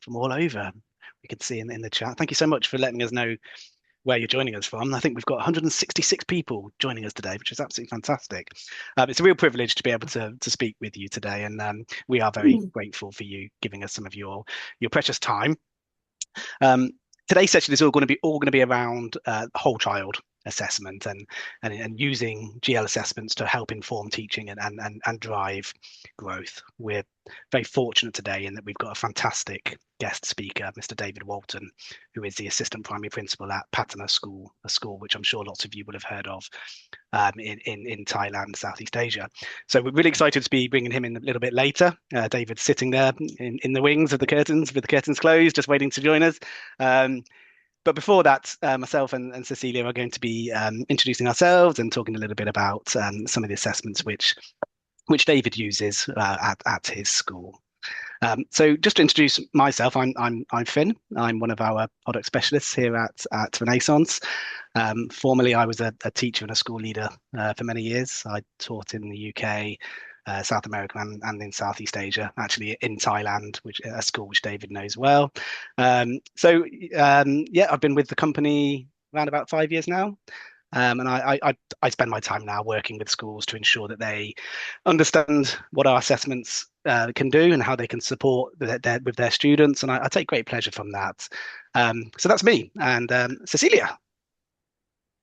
from all over. We could see in the chat. Thank you so much for letting us know where you're joining us from. I think we've got 166 people joining us today, which is absolutely fantastic. It's a real privilege to be able to speak with you today, and we are very grateful for you giving us some of your precious time. Um, Today's session is all going to be around whole child assessment and using GL assessments to help inform teaching and drive growth. We're very fortunate today in that we've got a fantastic guest speaker, Mr. David Walton, who is the assistant primary principal at Patana School, a school which I'm sure lots of you will have heard of in Thailand, Southeast Asia. So we're really excited to be bringing him in a little bit later. David's sitting there in the wings of the curtains with the curtains closed, just waiting to join us. But before that, myself and Cecilia are going to be introducing ourselves and talking a little bit about some of the assessments which David uses at his school. So just to introduce myself, I'm Finn. I'm one of our product specialists here at Renaissance. Formerly, I was a teacher and a school leader for many years. I taught in the UK, South America, and in Southeast Asia, actually in Thailand, which a school which David knows well. Yeah, I've been with the company around about 5 years now. And I spend my time now working with schools to ensure that they understand what our assessments can do and how they can support with their students. And I take great pleasure from that. So that's me. And Cecilia.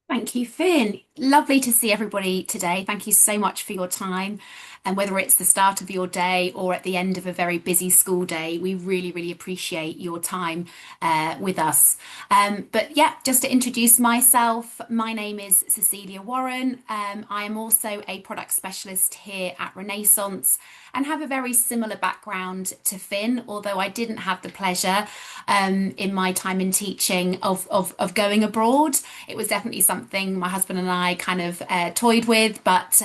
Thank you, Finn. Lovely to see everybody today. Thank you so much for your time. And whether it's the start of your day or at the end of a very busy school day, we really, really appreciate your time with us. But yeah, just to introduce myself, my name is Cecilia Warren. I am also a product specialist here at Renaissance and have a very similar background to Finn, although I didn't have the pleasure in my time in teaching of going abroad. It was definitely something my husband and I kind of toyed with, but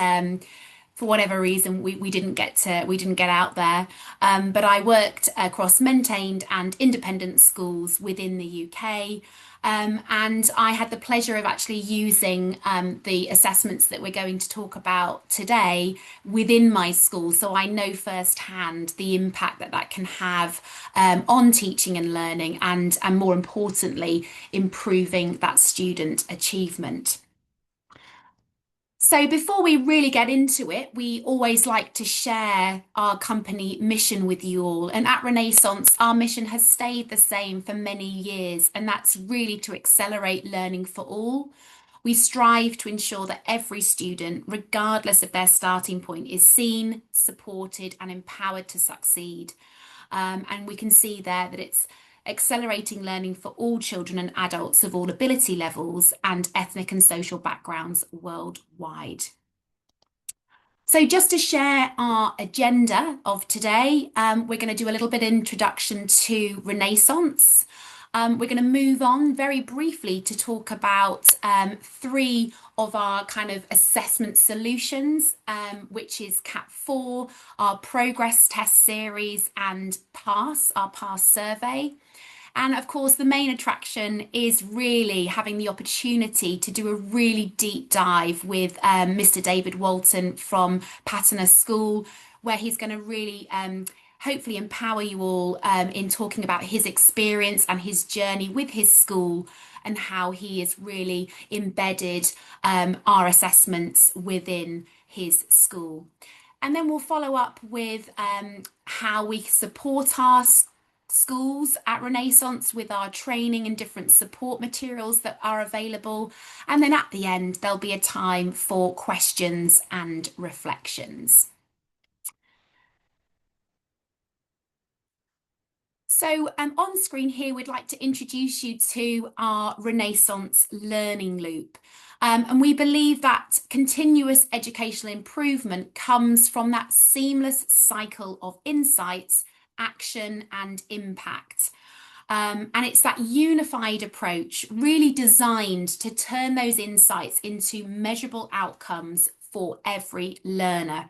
for whatever reason, we didn't get out there. But I worked across maintained and independent schools within the UK. And I had the pleasure of actually using the assessments that we're going to talk about today within my school. So I know firsthand the impact that that can have on teaching and learning and more importantly, improving that student achievement. So before we really get into it, we always like to share our company mission with you all. And at Renaissance, our mission has stayed the same for many years, and that's really to accelerate learning for all. We strive to ensure that every student, regardless of their starting point, is seen, supported, and empowered to succeed. And we can see there that it's accelerating learning for all children and adults of all ability levels and ethnic and social backgrounds worldwide. So just to share our agenda of today, we're going to do a little bit of introduction to Renaissance. We're going to move on very briefly to talk about three of our kind of assessment solutions, which is CAP4, our progress test series, and PASS, our PASS survey. And of course, the main attraction is really having the opportunity to do a really deep dive with Mr. David Walton from Patana School, where he's going to really hopefully empower you all in talking about his experience and his journey with his school and how he has really embedded our assessments within his school. And then we'll follow up with how we support our schools at Renaissance with our training and different support materials that are available. And then at the end, there'll be a time for questions and reflections. So on screen here, we'd like to introduce you to our Renaissance learning loop. And we believe that continuous educational improvement comes from that seamless cycle of insights, action and impact. And it's that unified approach really designed to turn those insights into measurable outcomes for every learner.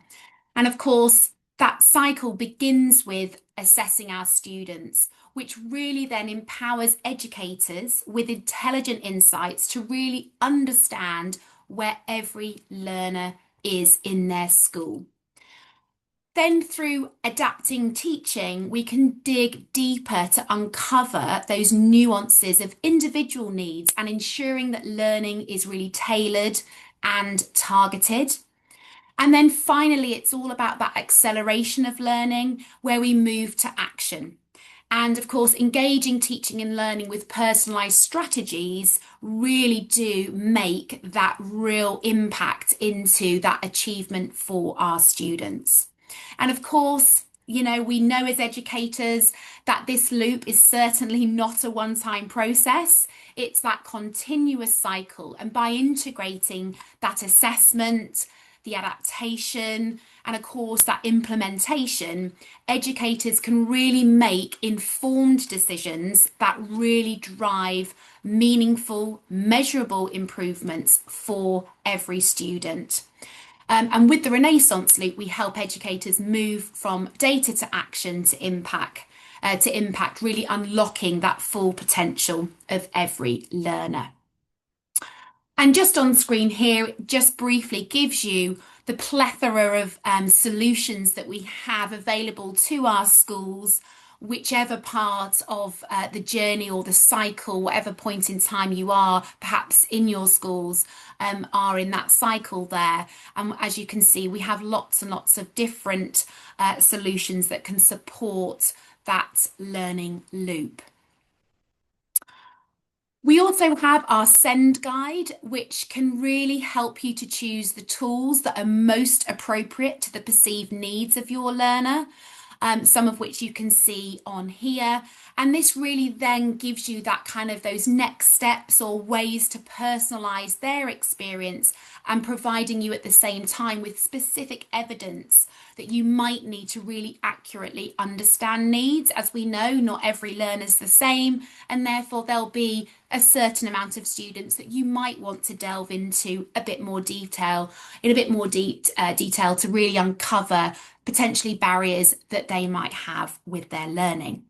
And of course, that cycle begins with assessing our students, which really then empowers educators with intelligent insights to really understand where every learner is in their school. Then through adapting teaching, we can dig deeper to uncover those nuances of individual needs and ensuring that learning is really tailored and targeted. And then finally, it's all about that acceleration of learning where we move to action. And of course, engaging teaching and learning with personalized strategies really do make that real impact into that achievement for our students. And of course, we know as educators that this loop is certainly not a one-time process. It's that continuous cycle. And by integrating that assessment, the adaptation, and of course, that implementation, educators can really make informed decisions that really drive meaningful, measurable improvements for every student. And with the Renaissance Loop, we help educators move from data to action to impact, really unlocking that full potential of every learner. And just on screen here, it just briefly gives you the plethora of solutions that we have available to our schools, whichever part of the journey or the cycle, whatever point in time you are, perhaps in your schools, are in that cycle there. And as you can see, we have lots and lots of different solutions that can support that learning loop. We also have our Send guide, which can really help you to choose the tools that are most appropriate to the perceived needs of your learner, some of which you can see on here. And this really then gives you that kind of those next steps or ways to personalize their experience and providing you at the same time with specific evidence that you might need to really accurately understand needs. As we know, not every learner is the same, and therefore there'll be a certain amount of students that you might want to delve into a bit more detail, detail to really uncover potentially barriers that they might have with their learning.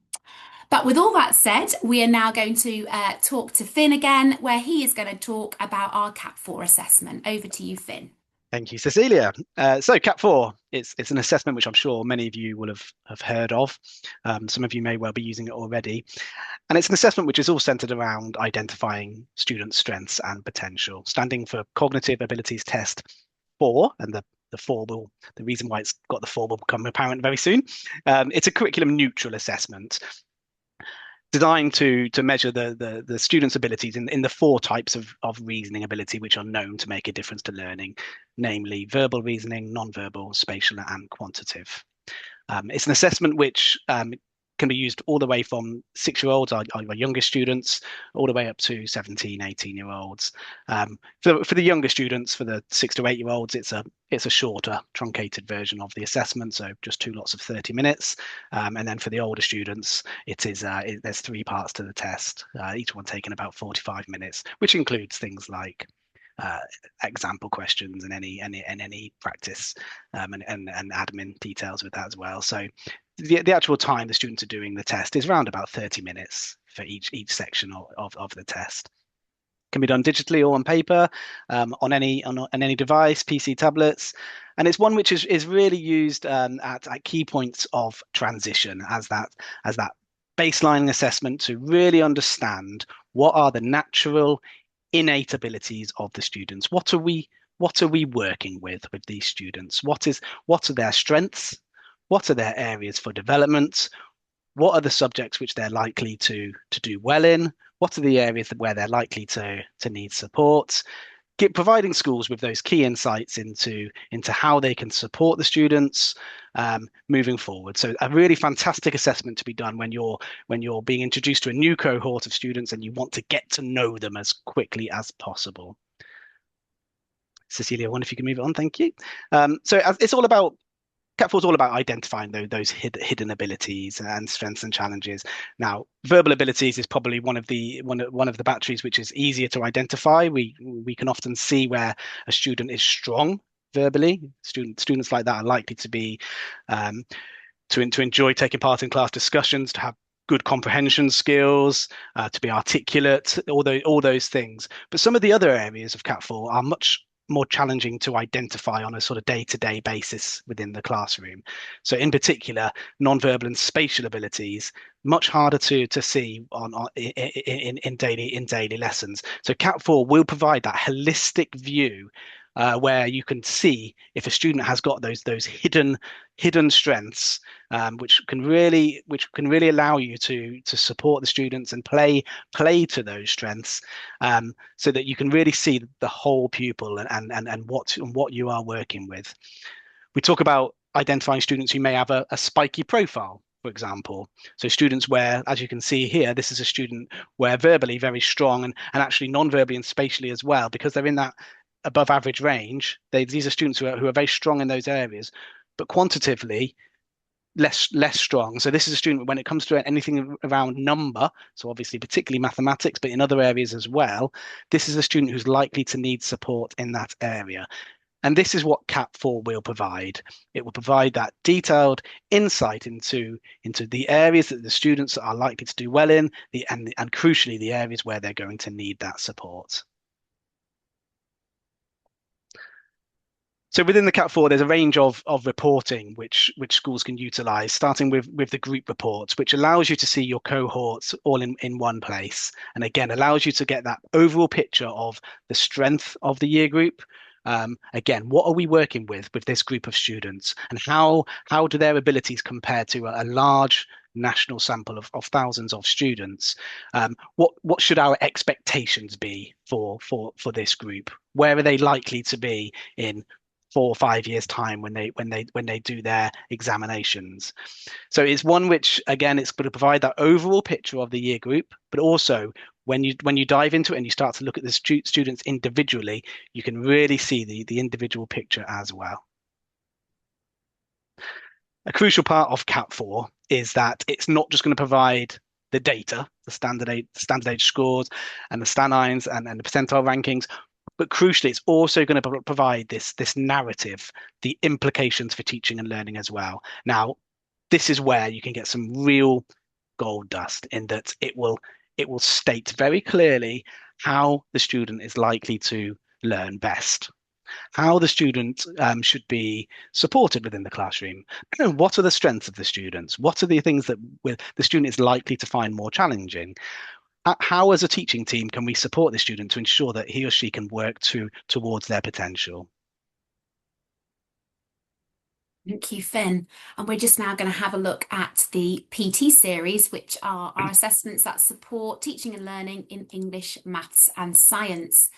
But with all that said, we are now going to talk to Finn again, where he is going to talk about our CAP 4 assessment. Over to you, Finn. Thank you, Cecilia. So CAP 4, it's an assessment which I'm sure many of you will have heard of. Some of you may well be using it already. And it's an assessment which is all centered around identifying students' strengths and potential, standing for Cognitive Abilities Test 4, and the reason why it's got the 4 will become apparent very soon. It's a curriculum neutral assessment designed to measure the students' abilities in the 4 types of reasoning ability which are known to make a difference to learning, namely verbal reasoning, non-verbal, spatial, and quantitative. It's an assessment which can be used all the way from 6-year-olds, our youngest students, all the way up to 17, 18-year-olds. For the younger students, for the 6 to 8-year-olds, it's a shorter, truncated version of the assessment, so just 2 lots of 30 minutes. And then for the older students, there's 3 parts to the test, each one taking about 45 minutes, which includes things like example questions and any practice and admin details with that as well. So the actual time the students are doing the test is around about 30 minutes for each section of the test. Can be done digitally or on paper, on any device, PC, tablets, and it's one which is really used at key points of transition as that baseline assessment to really understand what are the natural innate abilities of the students. What are we working with these students? What are their strengths? What are their areas for development? What are the subjects which they're likely to do well in? What are the areas where they're likely to need support? Providing schools with those key insights into how they can support the students moving forward. So a really fantastic assessment to be done when you're being introduced to a new cohort of students and you want to get to know them as quickly as possible. Cecilia, I wonder if you can move it on. Thank you. So it's all about CAP 4 is all about identifying those hidden abilities and strengths and challenges. Now, verbal abilities is probably one of the batteries which is easier to identify. We can often see where a student is strong verbally. Students like that are likely to be to enjoy taking part in class discussions, to have good comprehension skills, to be articulate, all those things. But some of the other areas of CAP 4 are much more challenging to identify on a sort of day-to-day basis within the classroom. So in particular, non-verbal and spatial abilities, much harder to see in daily lessons. So Cat 4 will provide that holistic view where you can see if a student has got those hidden strengths, which can really allow you to support the students and play to those strengths, so that you can really see the whole pupil and what you are working with. We talk about identifying students who may have a spiky profile, for example. So students where, as you can see here, this is a student where verbally very strong and actually non-verbally and spatially as well, because they're in that above average range. These are students who are very strong in those areas, but quantitatively less strong. So this is a student when it comes to anything around number, so obviously particularly mathematics, but in other areas as well, this is a student who's likely to need support in that area. And this is what Cat 4 will provide. It will provide that detailed insight into the areas that the students are likely to do well in, and crucially, the areas where they're going to need that support. So within the Cat 4, there's a range of reporting which schools can utilize, starting with the group reports, which allows you to see your cohorts all in one place. And again, allows you to get that overall picture of the strength of the year group. Again, what are we working with this group of students, and how do their abilities compare to a large national sample of thousands of students? What should our expectations be for this group? Where are they likely to be in 4 or 5 years' time when they do their examinations? So it's one which, again, it's going to provide that overall picture of the year group, but also when you dive into it and you start to look at the students individually, you can really see the individual picture as well. A crucial part of Cat 4 is that it's not just going to provide the data, the standard age scores and the stanines and the percentile rankings, but crucially, it's also going to provide this narrative, the implications for teaching and learning as well. Now, this is where you can get some real gold dust, in that it will state very clearly how the student is likely to learn best, how the student should be supported within the classroom. What are the strengths of the students? What are the things that the student is likely to find more challenging? How, as a teaching team, can we support the student to ensure that he or she can work towards their potential? Thank you, Finn. And we're just now going to have a look at the PT series, which are our assessments that support teaching and learning in English, maths, and science.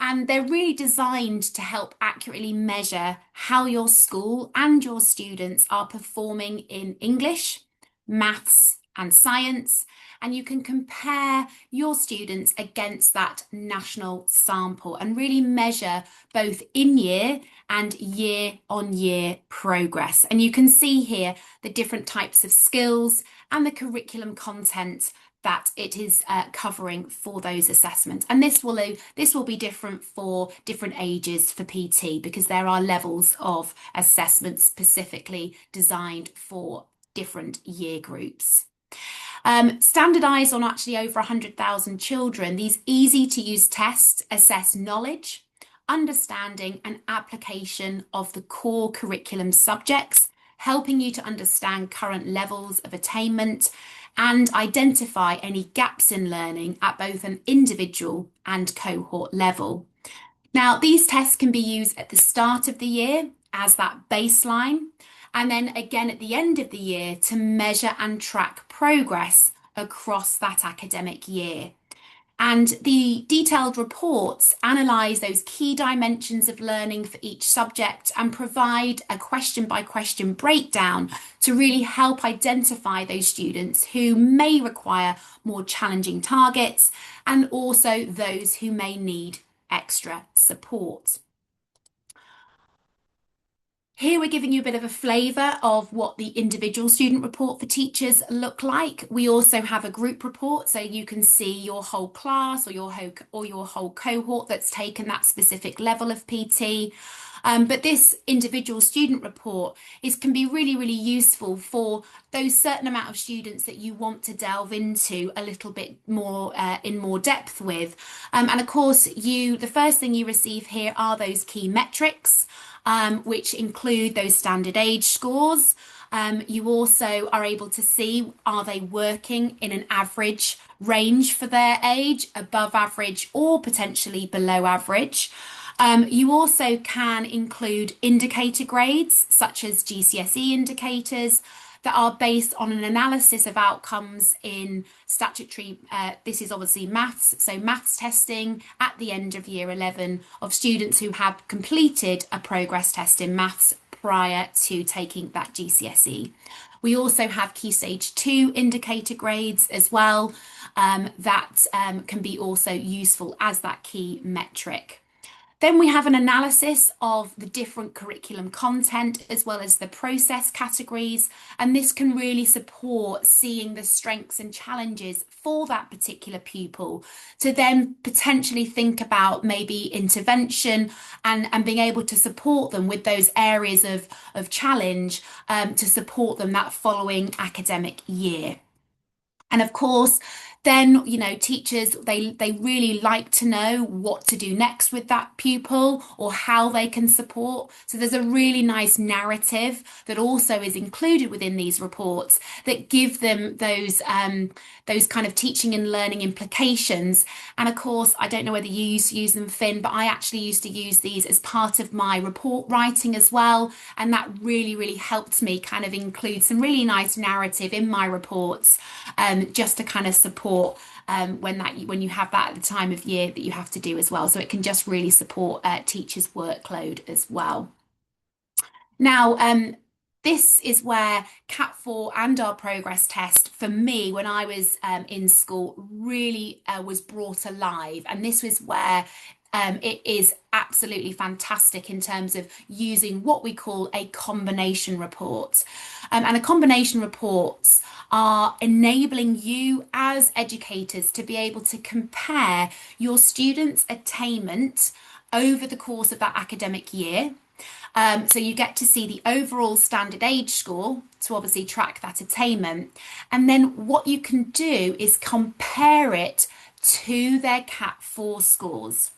And they're really designed to help accurately measure how your school and your students are performing in English, maths, and science. And you can compare your students against that national sample and really measure both in year and year on year progress. And you can see here the different types of skills and the curriculum content that it is covering for those assessments. And this will be different for different ages for PT, because there are levels of assessment specifically designed for different year groups. Standardized on actually over 100,000 children, these easy to use tests assess knowledge, understanding and application of the core curriculum subjects, helping you to understand current levels of attainment and identify any gaps in learning at both an individual and cohort level. Now, these tests can be used at the start of the year as that baseline, and then again at the end of the year to measure and track progress across that academic year. And the detailed reports analyse those key dimensions of learning for each subject and provide a question by question breakdown to really help identify those students who may require more challenging targets, and also those who may need extra support. Here we're giving you a bit of a flavour of what the individual student report for teachers look like. We also have a group report, so you can see your whole class or your whole cohort that's taken that specific level of PT. But this individual student report can be really, really useful for those certain amount of students that you want to delve into a little bit more in more depth with. And of course, the first thing you receive here are those key metrics, which include those standard age scores. You also are able to see, are they working in an average range for their age, above average or potentially below average. You also can include indicator grades such as GCSE indicators that are based on an analysis of outcomes in statutory, this is obviously maths, so maths testing at the end of year 11 of students who have completed a progress test in maths prior to taking that GCSE. We also have Key Stage 2 indicator grades as well, that can be also useful as that key metric. Then we have an analysis of the different curriculum content as well as the process categories, and this can really support seeing the strengths and challenges for that particular pupil to then potentially think about maybe intervention and being able to support them with those areas of challenge to support them that following academic year. And of course, then, teachers, they really like to know what to do next with that pupil or how they can support. So there's a really nice narrative that also is included within these reports that give them those kind of teaching and learning implications. And of course, I don't know whether you used to use them, Finn, but I actually used to use these as part of my report writing as well. And that really, really helped me kind of include some really nice narrative in my reports, just to kind of support when you have that at the time of year that you have to do as well. So it can just really support teachers' workload as well. Now, this is where Cat 4 and our progress test, for me, when I was in school, really was brought alive. And this was where it is absolutely fantastic in terms of using what we call a combination report. And a combination reports are enabling you as educators to be able to compare your students' attainment over the course of that academic year. So you get to see the overall standard age score to obviously track that attainment. And then what you can do is compare it to their Cat 4 scores.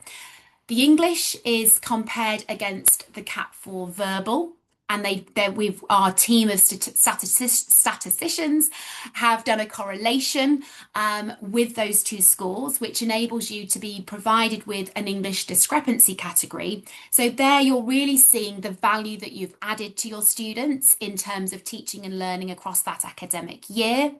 The English is compared against the Cat 4 verbal, and our team of statisticians have done a correlation with those two scores, which enables you to be provided with an English discrepancy category. So there you're really seeing the value that you've added to your students in terms of teaching and learning across that academic year.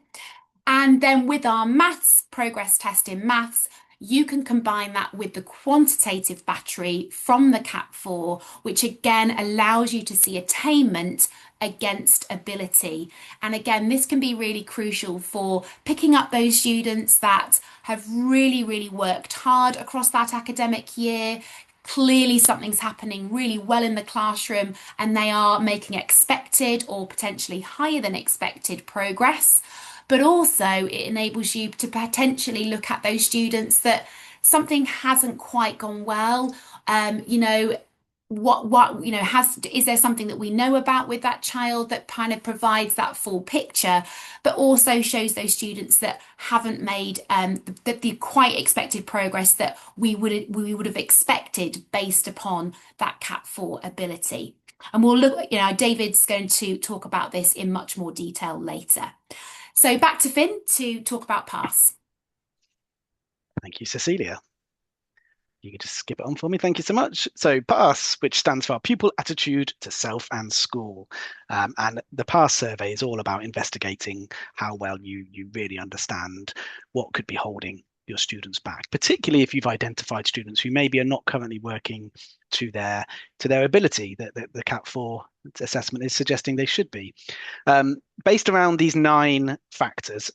And then with our maths progress test in maths, you can combine that with the quantitative battery from the Cat 4, which again allows you to see attainment against ability. And again, this can be really crucial for picking up those students that have really, really worked hard across that academic year. Clearly something's happening really well in the classroom and they are making expected or potentially higher than expected progress. But also it enables you to potentially look at those students that something hasn't quite gone well. Is there something that we know about with that child that kind of provides that full picture, but also shows those students that haven't made the quite expected progress that we would have expected based upon that Cat 4 ability. And we'll look, David's going to talk about this in much more detail later. So back to Finn to talk about PASS. Thank you, Cecilia. You can just skip it on for me. Thank you so much. So PASS, which stands for Pupil Attitude to Self and School. And the PASS survey is all about investigating how well you really understand what could be holding your students back, particularly if you've identified students who maybe are not currently working to their ability that the Cat 4 assessment is suggesting they should be. Based around these 9 factors,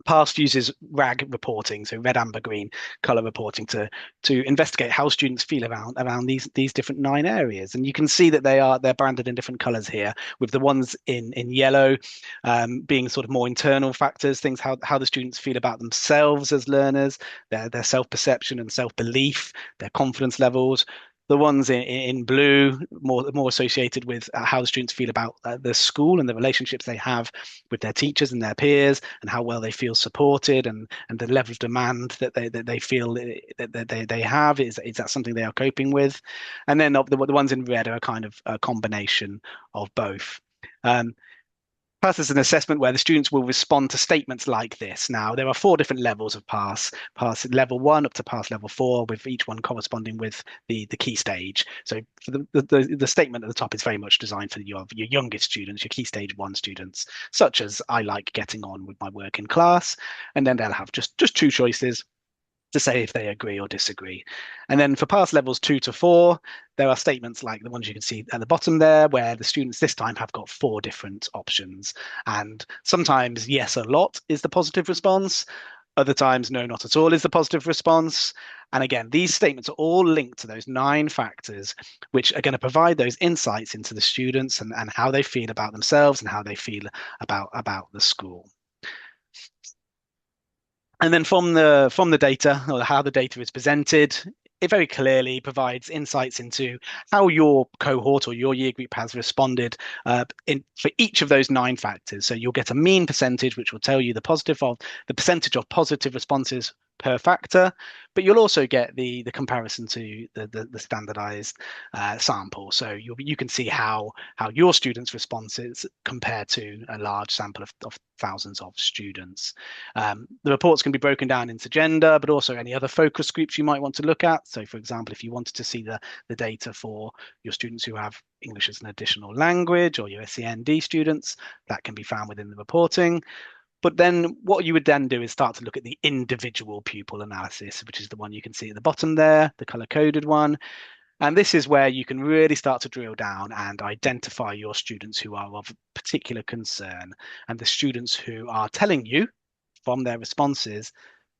PASS uses RAG reporting, so red, amber, green color reporting to investigate how students feel around these different 9 areas. And you can see that they're branded in different colors here, with the ones in yellow being sort of more internal factors, things how the students feel about themselves as learners, their self-perception and self-belief, their confidence levels. The ones in blue, more associated with how the students feel about the school and the relationships they have with their teachers and their peers, and how well they feel supported, and the level of demand that they feel that they have. Is that something they are coping with? And then the ones in red are a kind of a combination of both. Um, Pass is an assessment where the students will respond to statements like this. Now, there are four different levels of pass. Pass level 1 up to pass level 4, with each one corresponding with the key stage. So for the statement at the top is very much designed for your youngest students, your key stage 1 students, such as I like getting on with my work in class. And then they'll have just two choices to say if they agree or disagree. And then for pass levels 2 to 4, there are statements like the ones you can see at the bottom there, where the students this time have got four different options. And sometimes yes, a lot is the positive response. Other times, no, not at all is the positive response. And again, these statements are all linked to those 9 factors, which are going to provide those insights into the students and how they feel about themselves and how they feel about the school. And then from the data, or how the data is presented, it very clearly provides insights into how your cohort or your year group has responded for each of those 9 factors. So you'll get a mean percentage, which will tell you the percentage of positive responses per factor, but you'll also get the comparison to the standardized sample. So you can see how your students' responses compare to a large sample of thousands of students. The reports can be broken down into gender, but also any other focus groups you might want to look at. So, for example, if you wanted to see the data for your students who have English as an additional language, or your SEND students, that can be found within the reporting. But then what you would then do is start to look at the individual pupil analysis, which is the one you can see at the bottom there, the color-coded one. And this is where you can really start to drill down and identify your students who are of particular concern, and the students who are telling you from their responses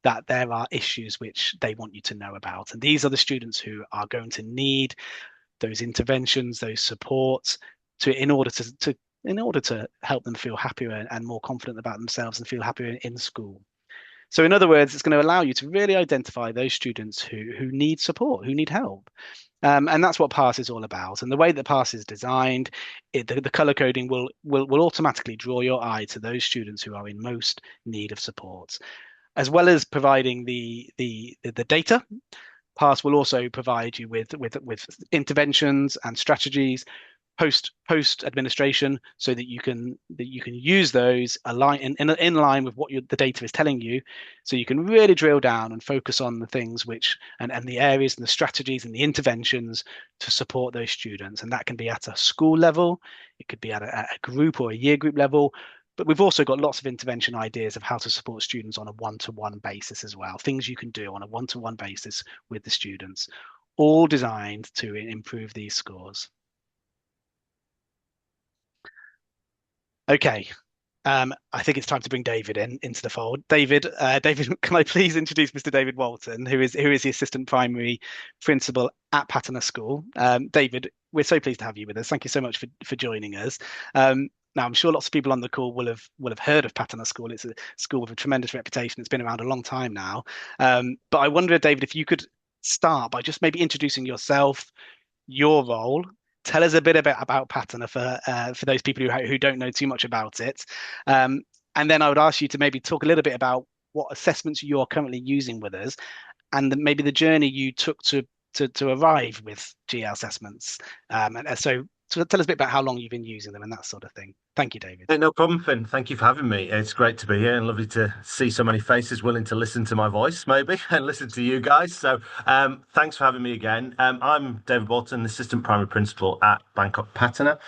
that there are issues which they want you to know about. And these are the students who are going to need those interventions, those supports in order to help them feel happier and more confident about themselves and feel happier in school. So in other words, it's going to allow you to really identify those students who need support, who need help. And that's what PASS is all about. And the way that PASS is designed, the color coding will automatically draw your eye to those students who are in most need of support, as well as providing the data. PASS will also provide you with interventions and strategies post administration, so that you can use those in line with what the data is telling you, so you can really drill down and focus on the things which and the areas and the strategies and the interventions to support those students. And that can be at a school level, it could be at a group or a year group level, but we've also got lots of intervention ideas of how to support students on a one-to-one basis as well, things you can do on a one-to-one basis with the students, all designed to improve these scores. Okay, I think it's time to bring David into the fold. David, can I please introduce Mr. David Walton, who is the assistant primary principal at Patana School. David, we're so pleased to have you with us. Thank you so much for joining us. Now, I'm sure lots of people on the call will have heard of Patana School. It's a school with a tremendous reputation. It's been around a long time now. But I wonder, David, if you could start by just maybe introducing yourself, your role. Tell us a bit about Patana for those people who don't know too much about it. And then I would ask you to maybe talk a little bit about what assessments you're currently using with us, and maybe the journey you took to arrive with GL assessments. So tell us a bit about how long you've been using them and that sort of thing. Thank you, David. Hey, no problem, Finn. Thank you for having me. It's great to be here and lovely to see so many faces willing to listen to my voice, maybe, and listen to you guys. So, thanks for having me again. I'm David Walton, Assistant Primary Principal at Bangkok Patana.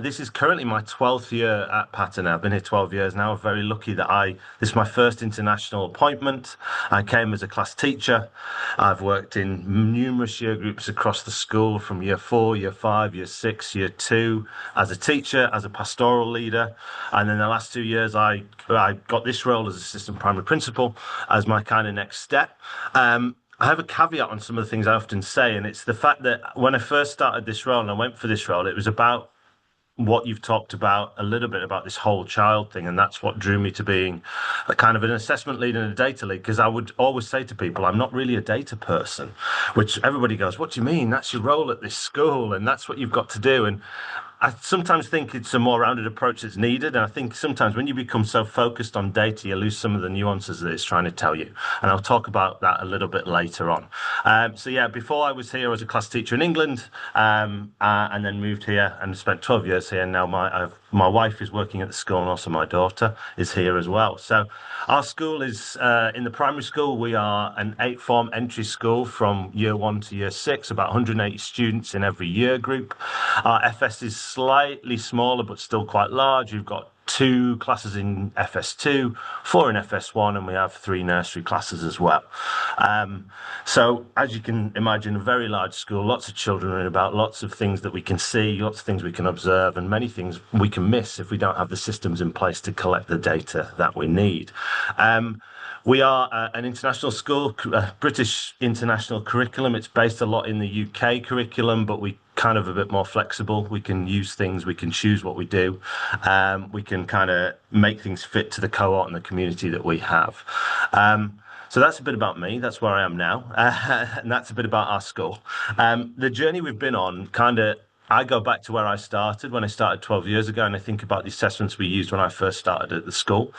This is currently my 12th year at Patana. I've been here 12 years now. I'm very lucky that this is my first international appointment. I came as a class teacher. I've worked in numerous year groups across the school, from year 4, year 5, year 6, year 2, as a teacher, as a pastoral leader, and then the last 2 years I got this role as assistant primary principal as my kind of next step. I have a caveat on some of the things I often say, and it's the fact that when I first started this role and I went for this role, it was about what you've talked about a little bit about this whole child thing, and that's what drew me to being a kind of an assessment lead and a data lead, because I would always say to people, I'm not really a data person, which everybody goes, what do you mean? That's your role at this school, and that's what you've got to do. And I sometimes think it's a more rounded approach that's needed. And I think sometimes when you become so focused on data, you lose some of the nuances that it's trying to tell you. And I'll talk about that a little bit later on. So yeah, before I was here, I was a class teacher in England, and then moved here and spent 12 years here. And now my wife is working at the school, and also my daughter is here as well. So our school is in the primary school. We are an 8-form entry school from year 1 to year 6, about 180 students in every year group. Our FS is slightly smaller, but still quite large. We've got 2 classes in FS2, 4 in FS1, and we have 3 nursery classes as well. So as you can imagine, a very large school, lots of children running about, lots of things that we can see, lots of things we can observe, and many things we can miss if we don't have the systems in place to collect the data that we need. We are an international school, a British international curriculum. It's based a lot in the UK curriculum, but we kind of a bit more flexible. We can use things, we can choose what we do. We can kind of make things fit to the cohort and the community that we have. So that's a bit about me. That's where I am now. And that's a bit about our school. The journey we've been on I go back to where I started when I started 12 years ago, and I think about the assessments we used when I first started at the school.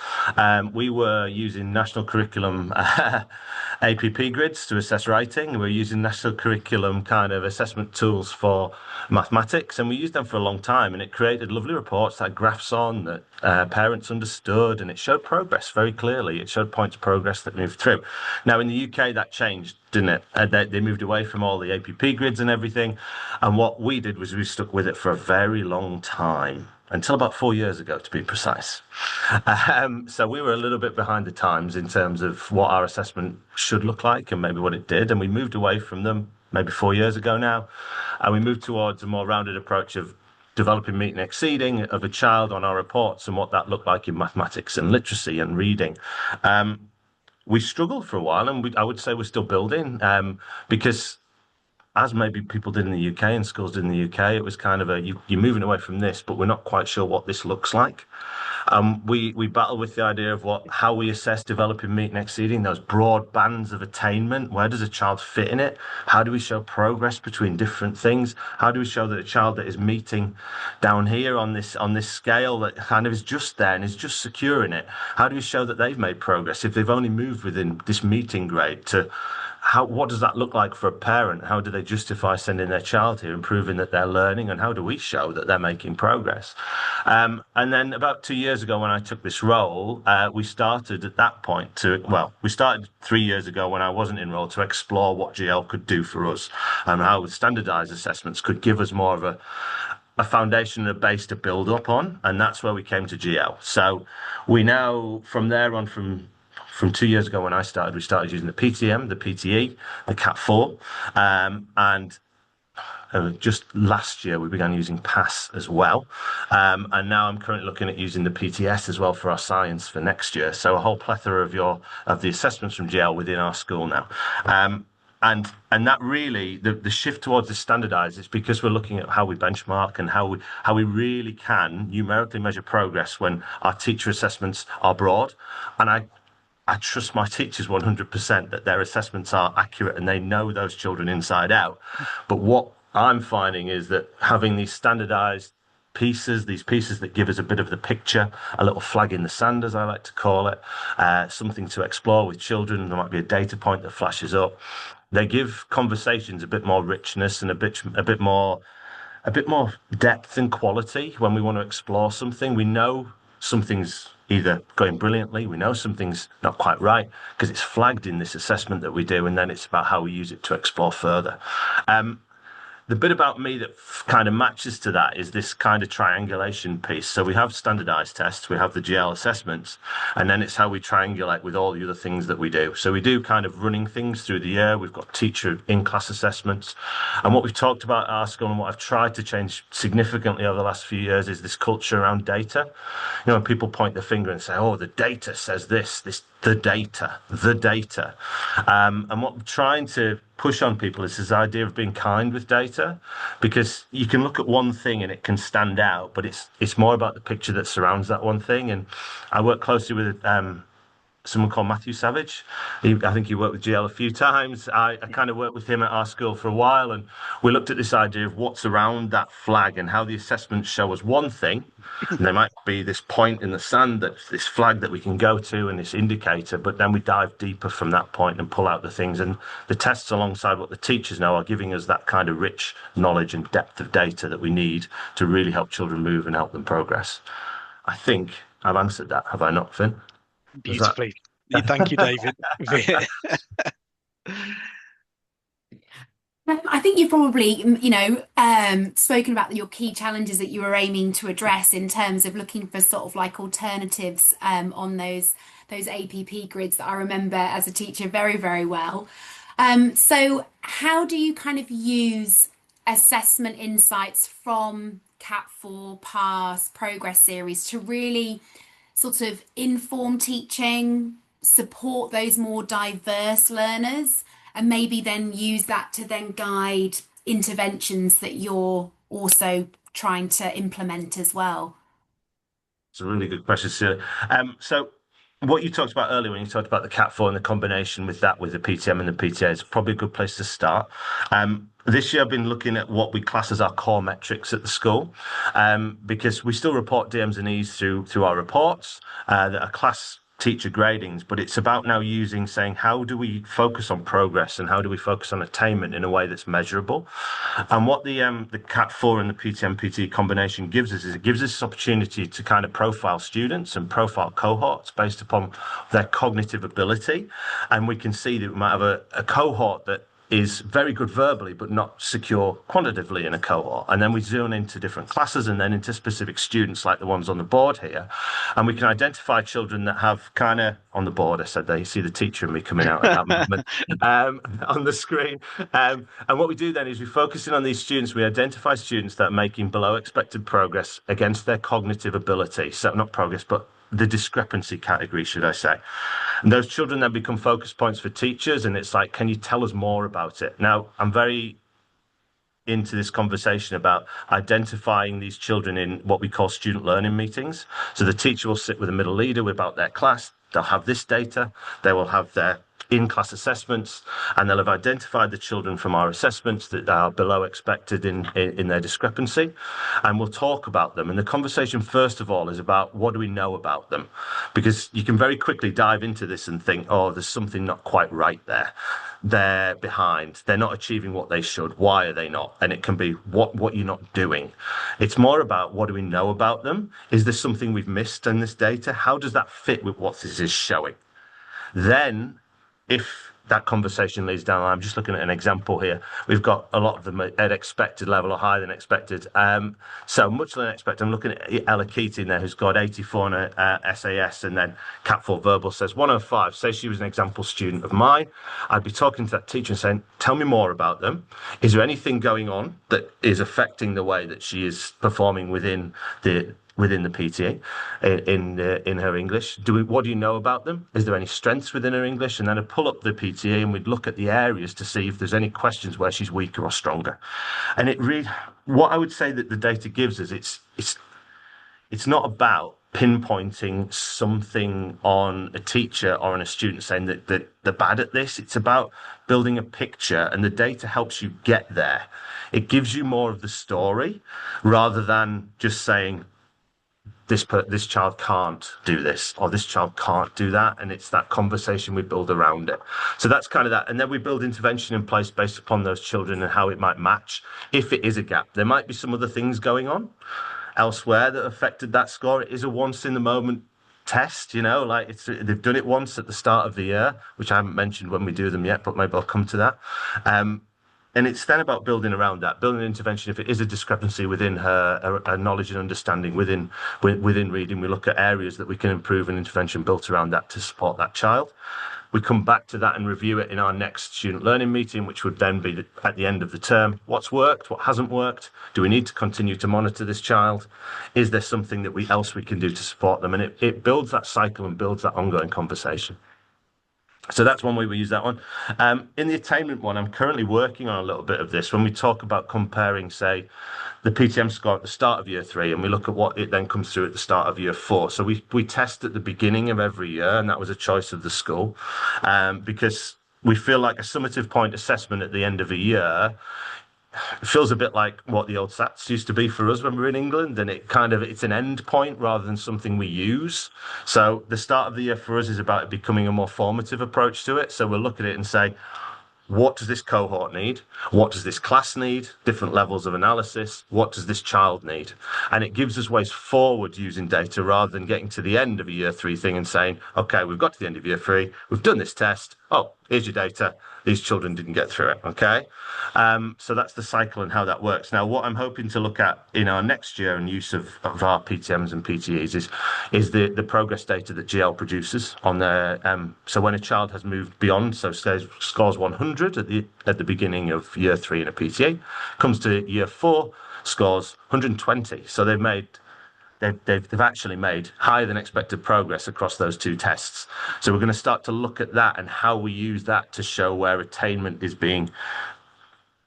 We were using national curriculum APP grids to assess writing. We were using national curriculum kind of assessment tools for mathematics, and we used them for a long time, and it created lovely reports that had graphs on that parents understood, and it showed progress very clearly. It showed points of progress that moved through. Now, in the UK, that changed, didn't it? They moved away from all the APP grids and everything, and what we did was we stuck with it for a very long time, until about 4 years ago, to be precise. So we were a little bit behind the times in terms of what our assessment should look like and maybe what it did, and we moved away from them maybe 4 years ago now, and we moved towards a more rounded approach of developing meeting and exceeding of a child on our reports and what that looked like in mathematics and literacy and reading. We struggled for a while, and I would say we're still building, because as maybe people did in the UK and schools did in the UK, it was kind of you're moving away from this, but we're not quite sure what this looks like. We battle with the idea of how we assess developing, meeting, exceeding, those broad bands of attainment. Where does a child fit in it? How do we show progress between different things? How do we show that a child that is meeting down here on this scale that kind of is just there and is just secure in it? How do we show that they've made progress if they've only moved within this meeting grade to what does that look like for a parent? How do they justify sending their child here and proving that they're learning? And how do we show that they're making progress? And then about 2 years ago, when I took this role, we started at that point we started 3 years ago when I wasn't in role to explore what GL could do for us and how standardized assessments could give us more of a foundation and a base to build up on. And that's where we came to GL. So we now, from there on, from 2 years ago when I started, we started using the PTM, the PTE, the CAT4, and just last year we began using PASS as well, and now I'm currently looking at using the PTS as well for our science for next year. So a whole plethora of the assessments from GL within our school now. And that really, the shift towards the standardized is because we're looking at how we benchmark and how we really can numerically measure progress when our teacher assessments are broad. And I trust my teachers 100% that their assessments are accurate and they know those children inside out. But what I'm finding is that having these standardized pieces, these pieces that give us a bit of the picture, a little flag in the sand, as I like to call it, something to explore with children. There might be a data point that flashes up. They give conversations a bit more richness and a bit more depth and quality when we want to explore something. We know something's either going brilliantly, we know something's not quite right because it's flagged in this assessment that we do, and then it's about how we use it to explore further. The bit about me that kind of matches to that is this kind of triangulation piece. So we have standardized tests, we have the GL assessments, and then it's how we triangulate with all the other things that we do. So we do kind of running things through the year. We've got teacher in-class assessments. And what we've talked about at our school and what I've tried to change significantly over the last few years is this culture around data. You know, when people point the finger and say, oh, the data says the data. And what we're trying to push on people is this idea of being kind with data, because you can look at one thing and it can stand out, but it's more about the picture that surrounds that one thing. And I work closely with someone called Matthew Savage. I think he worked with GL a few times. I kind of worked with him at our school for a while, and we looked at this idea of what's around that flag and how the assessments show us one thing. And there might be this point in the sand, that's this flag that we can go to and this indicator, but then we dive deeper from that point and pull out the things. And the tests alongside what the teachers know are giving us that kind of rich knowledge and depth of data that we need to really help children move and help them progress. I think I've answered that, have I not, Finn? Beautifully. Thank you, David. I think you've probably, spoken about your key challenges that you were aiming to address in terms of looking for sort of like alternatives on those APP grids that I remember as a teacher very, very well. So how do you kind of use assessment insights from Cat4, PASS, Progress Series to really sort of inform teaching, support those more diverse learners, and maybe then use that to then guide interventions that you're also trying to implement as well? It's a really good question, Cecilia. So what you talked about earlier when you talked about the Cat4 and the combination with that, with the PTM and the PTA, is probably a good place to start. This year I've been looking at what we class as our core metrics at the school, because we still report DMs and E's through our reports that are class teacher gradings, but it's about now saying, how do we focus on progress and how do we focus on attainment in a way that's measurable? And what the Cat4 and the PTM-PT combination gives us is it gives us this opportunity to kind of profile students and profile cohorts based upon their cognitive ability. And we can see that we might have a cohort that is very good verbally, but not secure quantitatively in a cohort. And then we zone into different classes and then into specific students like the ones on the board here. And we can identify children that have kind of on the board, I said there, you see the teacher and me coming out at that moment on the screen. And what we do then is we focus in on these students. We identify students that are making below expected progress against their cognitive ability. So not progress, but the discrepancy category, should I say. And those children then become focus points for teachers, and it's like, can you tell us more about it? Now, I'm very into this conversation about identifying these children in what we call student learning meetings. So the teacher will sit with a middle leader about their class. They'll have this data. They will have their in-class assessments, and they'll have identified the children from our assessments that are below expected in their discrepancy, and we'll talk about them. And the conversation, first of all, is about what do we know about them? Because you can very quickly dive into this and think, oh, there's something not quite right there. They're behind. They're not achieving what they should. Why are they not? And it can be what you're not doing. It's more about what do we know about them? Is there something we've missed in this data? How does that fit with what this is showing? Then, if that conversation leads down, I'm just looking at an example here. We've got a lot of them at expected level or higher than expected. So much than expected. I'm looking at Ella Keating there, who's got 84 on a SAS, and then Cat4 Verbal says 105. Say she was an example student of mine. I'd be talking to that teacher and saying, tell me more about them. Is there anything going on that is affecting the way that she is performing within the PTA in her English? What do you know about them? Is there any strengths within her English? And then I'd pull up the PTA and we'd look at the areas to see if there's any questions where she's weaker or stronger. And what I would say that the data gives us, it's not about pinpointing something on a teacher or on a student saying that they're bad at this. It's about building a picture, and the data helps you get there. It gives you more of the story rather than just saying, this child can't do this, or this child can't do that. And it's that conversation we build around it. So that's kind of that. And then we build intervention in place based upon those children and how it might match. If it is a gap, there might be some other things going on elsewhere that affected that score. It is a once in the moment test, like they've done it once at the start of the year, which I haven't mentioned when we do them yet, but maybe I'll come to that. And it's then about building around that, building an intervention. If it is a discrepancy within her knowledge and understanding within reading, we look at areas that we can improve, an intervention built around that to support that child. We come back to that and review it in our next student learning meeting, which would then be at the end of the term. What's worked? What hasn't worked? Do we need to continue to monitor this child? Is there something else we can do to support them? And it builds that cycle and builds that ongoing conversation. So that's one way we use that one. In the attainment one, I'm currently working on a little bit of this. When we talk about comparing, say, the PTM score at the start of year three, and we look at what it then comes through at the start of year four. So we test at the beginning of every year, and that was a choice of the school, because we feel like a summative point assessment at the end of a year. It feels a bit like what the old SATs used to be for us when we were in England, and it's an end point rather than something we use. So the start of the year for us is about it becoming a more formative approach to it. So we'll look at it and say, what does this cohort need? What does this class need? Different levels of analysis. What does this child need? And it gives us ways forward using data rather than getting to the end of a year three thing and saying, okay, we've got to the end of year three. We've done this test. Oh, here's your data. These children didn't get through it. Okay. So that's the cycle and how that works. Now, what I'm hoping to look at in our next year and use of our PTMs and PTEs is the progress data that GL produces on their. So when a child has moved beyond, so scores 100 at the beginning of year three in a PTA, comes to year four, scores 120. So they've actually made higher than expected progress across those two tests. So we're going to start to look at that and how we use that to show where attainment is being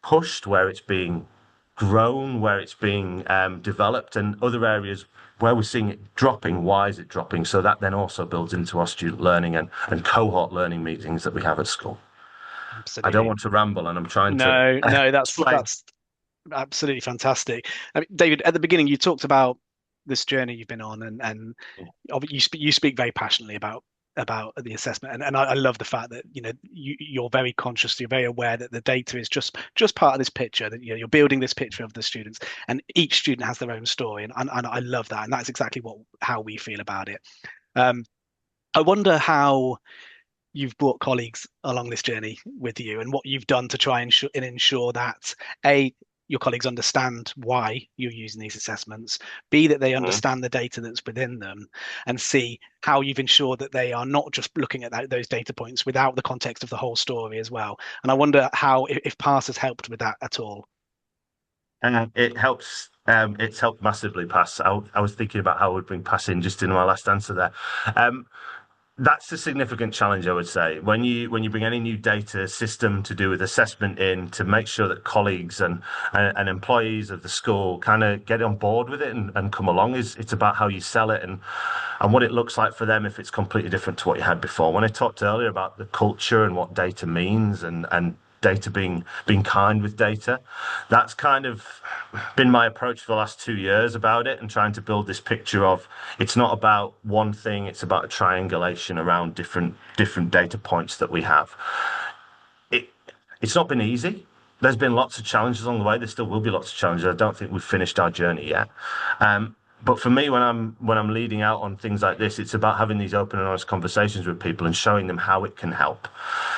pushed, where it's being grown, where it's being developed, and other areas where we're seeing it dropping. Why is it dropping? So that then also builds into our student learning and cohort learning meetings that we have at school. Absolutely. I don't want to ramble, and I'm trying to. No, that's explain. Absolutely fantastic. I mean, David, at the beginning, you talked about this journey you've been on, and you speak very passionately about the assessment, and I love the fact that you're very conscious, you're very aware that the data is just part of this picture, that you're building this picture of the students, and each student has their own story, and I love that, and that's exactly how we feel about it. I wonder how you've brought colleagues along this journey with you, and what you've done to try and ensure that your colleagues understand why you're using these assessments, B, that they understand the data that's within them, and C, how you've ensured that they are not just looking at those data points without the context of the whole story as well. And I wonder how, if PASS has helped with that at all. It helps. It's helped massively, PASS. I was thinking about how I would bring PASS in just in my last answer there. That's a significant challenge, I would say. When you bring any new data system to do with assessment in, to make sure that colleagues and employees of the school kind of get on board with it and come along, it's about how you sell it and what it looks like for them if it's completely different to what you had before. When I talked earlier about the culture and what data means and data being kind with data, that's kind of been my approach for the last 2 years about it, and trying to build this picture of it's not about one thing, it's about a triangulation around different data points that we have. It's not been easy. There's been lots of challenges along the way. There still will be lots of challenges. I don't think we've finished our journey yet. But for me, when I'm leading out on things like this, it's about having these open and honest conversations with people and showing them how it can help.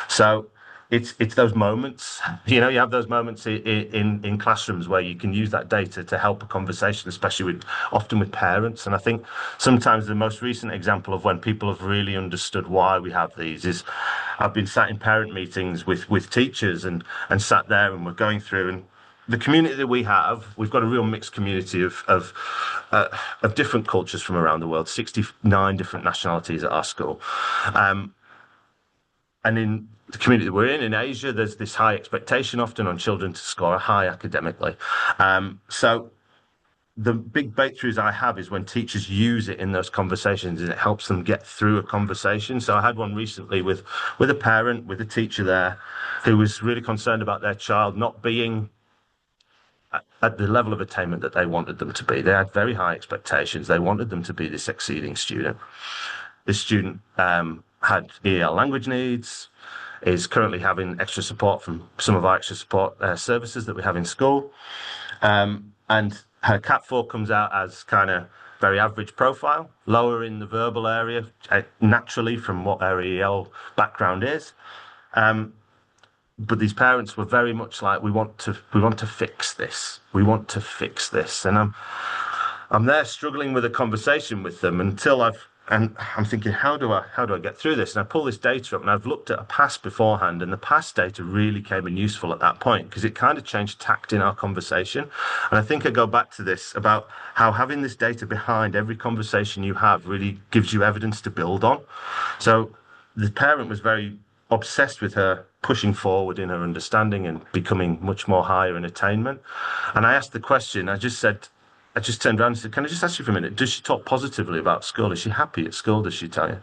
So it's those moments, you have those moments in classrooms where you can use that data to help a conversation, especially often with parents. And I think sometimes the most recent example of when people have really understood why we have these is I've been sat in parent meetings with teachers and sat there, and we're going through, and the community that we've got a real mixed community of different cultures from around the world, 69 different nationalities at our school. And in the community that we're in Asia, there's this high expectation often on children to score high academically. So the big breakthroughs I have is when teachers use it in those conversations, and it helps them get through a conversation. So I had one recently with a parent, with a teacher there, who was really concerned about their child not being at the level of attainment that they wanted them to be. They had very high expectations. They wanted them to be this exceeding student. This student had EL language needs, is currently having extra support from some of our extra support services that we have in school. And her CAT4 comes out as kind of very average profile, lower in the verbal area, naturally from what her EL background is. But these parents were very much like, we want to fix this. We want to fix this. And I'm there struggling with a conversation with them and I'm thinking, how do I get through this? And I pull this data up, and I've looked at a PASS beforehand, and the PASS data really came in useful at that point because it kind of changed tact in our conversation. And I think I go back to this about how having this data behind every conversation you have really gives you evidence to build on. So the parent was very obsessed with her pushing forward in her understanding and becoming much more higher in attainment. And I asked the question, I just turned around and said, can I just ask you for a minute, does she talk positively about school? Is she happy at school? Does she tell you?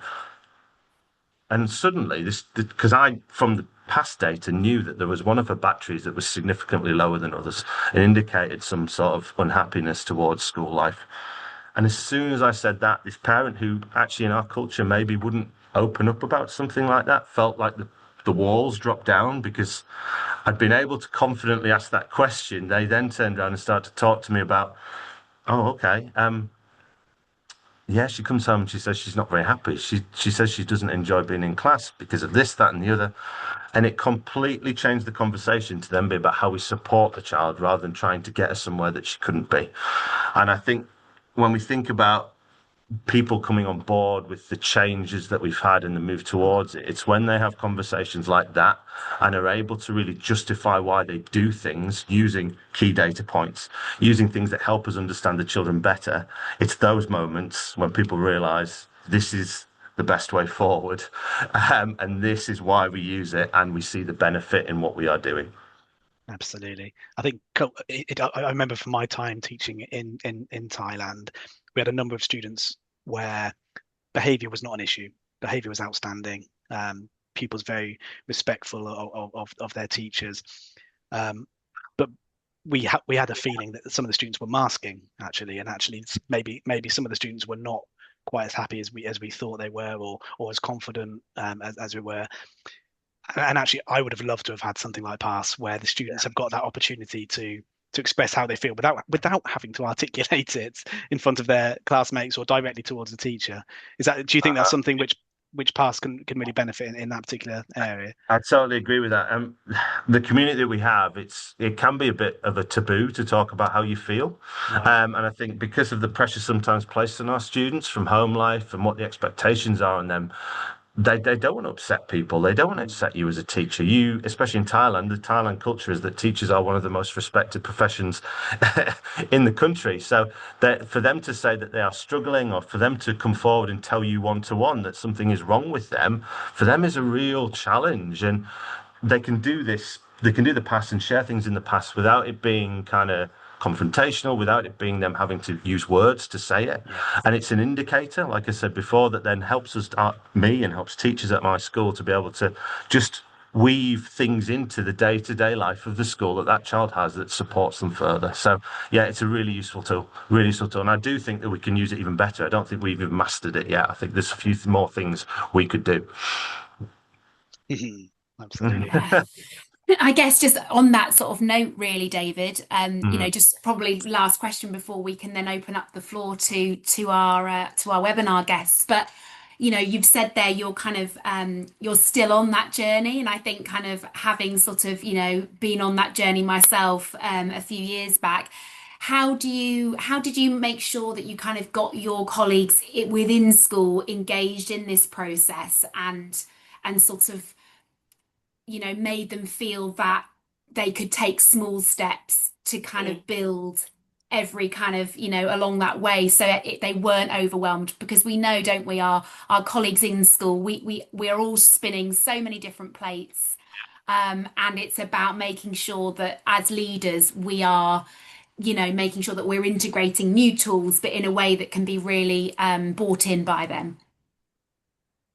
And suddenly, because I, from the past data, knew that there was one of her batteries that was significantly lower than others and indicated some sort of unhappiness towards school life. And as soon as I said that, this parent who actually in our culture maybe wouldn't open up about something like that felt like the walls dropped down because I'd been able to confidently ask that question. They then turned around and started to talk to me about, oh, okay. Yeah, she comes home and she says she's not very happy. She says she doesn't enjoy being in class because of this, that, and the other. And it completely changed the conversation to then be about how we support the child rather than trying to get her somewhere that she couldn't be. And I think when we think about people coming on board with the changes that we've had and the move towards it, it's when they have conversations like that and are able to really justify why they do things using key data points, using things that help us understand the children better. It's those moments when people realize this is the best way forward, and this is why we use it, and we see the benefit in what we are doing. Absolutely. I think I remember from my time teaching in Thailand, we had a number of students where behavior was not an issue. Behavior was outstanding. Pupils very respectful of their teachers. But we had a feeling that some of the students were masking actually, and actually maybe some of the students were not quite as happy as we thought they were, or as confident as we were. And actually, I would have loved to have had something like Pass, where the students have got that opportunity to express how they feel without having to articulate it in front of their classmates or directly towards the teacher. Do you think that's something which Pass can really benefit in that particular area? I totally agree with that. The community that we have, it can be a bit of a taboo to talk about how you feel. Right. And I think because of the pressure sometimes placed on our students from home life and what the expectations are on them, they don't want to upset people. They don't want to upset you as a teacher. You, especially in Thailand, the Thailand culture is that teachers are one of the most respected professions in the country. So for them to say that they are struggling, or for them to come forward and tell you one-to-one that something is wrong with them, for them is a real challenge. And they can do this. They can do the past and share things in the past without it being kind of confrontational, without it being them having to use words to say it. And it's an indicator, like I said before, that then helps me and helps teachers at my school to be able to just weave things into the day-to-day life of the school that child has that supports them further. So yeah, it's a really useful tool. And I do think that we can use it even better. I don't think we've even mastered it yet. I think there's a few more things we could do. Absolutely. I guess just on that sort of note, really, David, just probably last question before we can then open up the floor to our webinar guests. But you've said there you're kind of you're still on that journey, and I think kind of having sort of been on that journey myself a few years back. How did you make sure that you kind of got your colleagues within school engaged in this process and sort of made them feel that they could take small steps to kind of build every kind of, along that way, so they weren't overwhelmed? Because we know, don't we, our colleagues in school, we are all spinning so many different plates. And it's about making sure that as leaders, we are, making sure that we're integrating new tools, but in a way that can be really bought in by them.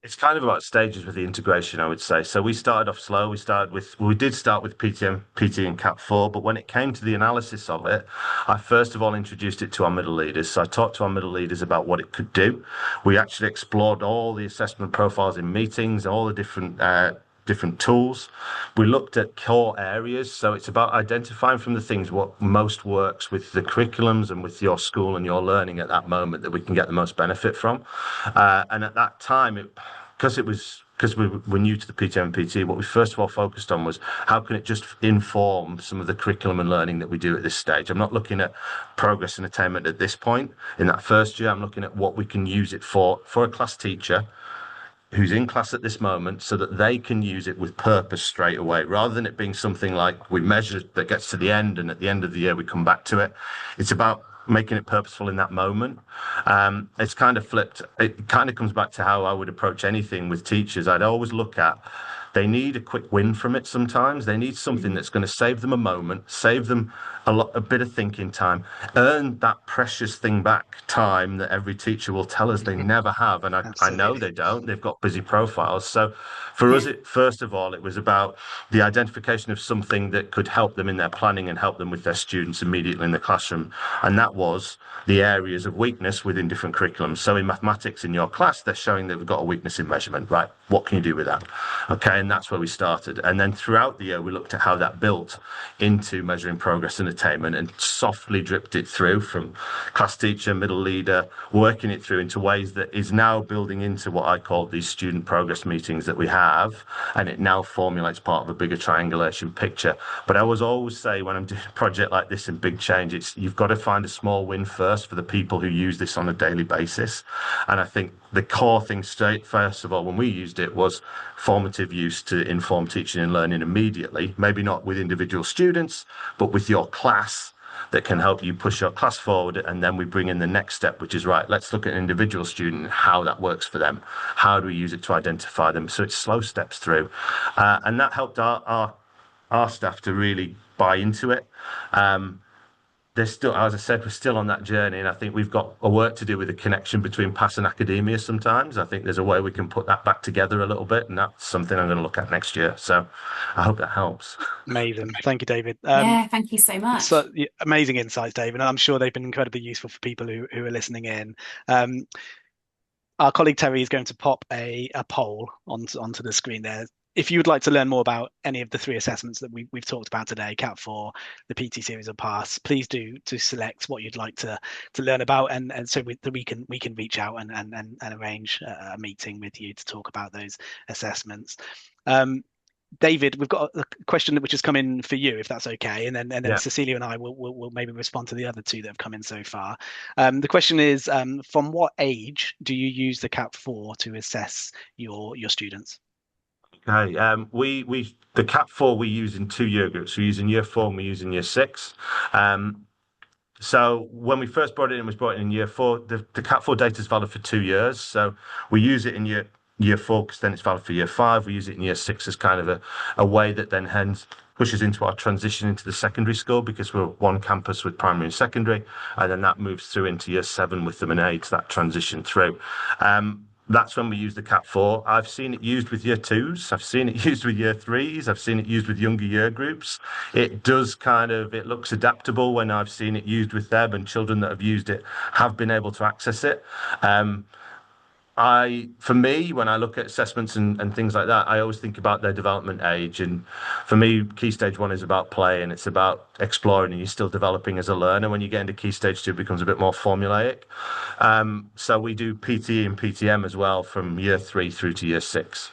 It's kind of about stages with the integration, I would say. So we started off slow. We did start with PTM, PT and Cat 4, but when it came to the analysis of it, I first of all introduced it to our middle leaders. So I talked to our middle leaders about what it could do. We actually explored all the assessment profiles in meetings, all the different tools. We looked at core areas. So it's about identifying from the things what most works with the curriculums and with your school and your learning at that moment that we can get the most benefit from. And at that time, because we were new to the PTM and PT, what we first of all focused on was how can it just inform some of the curriculum and learning that we do at this stage. I'm not looking at progress and attainment at this point. In that first year, I'm looking at what we can use it for a class teacher who's in class at this moment, so that they can use it with purpose straight away, rather than it being something like we measure that gets to the end and at the end of the year we come back to it. It's about making it purposeful in that moment. It's kind of flipped. It kind of comes back to how I would approach anything with teachers. I'd always look at they need a quick win from it sometimes. They need something that's going to save them a moment, save them a bit of thinking time, earn that precious thing back, time that every teacher will tell us they never have. And I know Absolutely. they don't. They've got busy profiles. So for us, Yeah. first of all, it was about the identification of something that could help them in their planning and help them with their students immediately in the classroom. And that was the areas of weakness within different curriculums. So in mathematics in your class, they're showing that we've got a weakness in measurement, right? What can you do with that? Okay, and that's where we started. And then throughout the year, we looked at how that built into measuring progress and attainment and softly dripped it through from class teacher, middle leader, working it through into ways that is now building into what I call these student progress meetings that we have. And it now formulates part of a bigger triangulation picture. But I always say when I'm doing a project like this in big change, you've got to find a small win first for the people who use this on a daily basis. And I think the core thing first of all, when we used it was formative use to inform teaching and learning immediately, maybe not with individual students, but with your class that can help you push your class forward. And then we bring in the next step, which is right, let's look at an individual student and how that works for them. How do we use it to identify them? So it's slow steps through. And that helped our staff to really buy into it. There's still, as I said, we're still on that journey, and I think we've got a work to do with the connection between PAS and academia sometimes. I think there's a way we can put that back together a little bit, and that's something I'm going to look at next year. So I hope that helps. Amazing. Thank you, David. Yeah, thank you so much. So yeah, amazing insights, David, and I'm sure they've been incredibly useful for people who are listening in. Um, our colleague Terry is going to pop a poll onto the screen there. If you would like to learn more about any of the three assessments that we've talked about today, CAT 4, the PT series, or PASS, please do to select what you'd like to learn about, and so we can reach out and arrange a meeting with you to talk about those assessments. David, we've got a question which has come in for you, if that's okay, and then Yeah. Cecilia and I will maybe respond to the other two that have come in so far. The question is, from what age do you use the CAT 4 to assess your students? Okay. The CAT 4 we use in 2 year groups. We use in year 4 and we use in year 6. So when we first brought it in, in year 4. The CAT 4 data is valid for 2 years. So we use it in year 4 because then it's valid for year 5. We use it in year 6 as kind of a way that then hence pushes into our transition into the secondary school, because we're one campus with primary and secondary, and then that moves through into year 7 with them and 8, that transition through. That's when we use the CAT 4. I've seen it used with year 2s. I've seen it used with year 3s. I've seen it used with younger year groups. It looks adaptable when I've seen it used with them, and children that have used it have been able to access it. For me, when I look at assessments and things like that, I always think about their development age. And for me, Key Stage 1 is about play and it's about exploring, and you're still developing as a learner. When you get into Key Stage 2, it becomes a bit more formulaic. So we do PTE and PTM as well from year 3 through to year 6.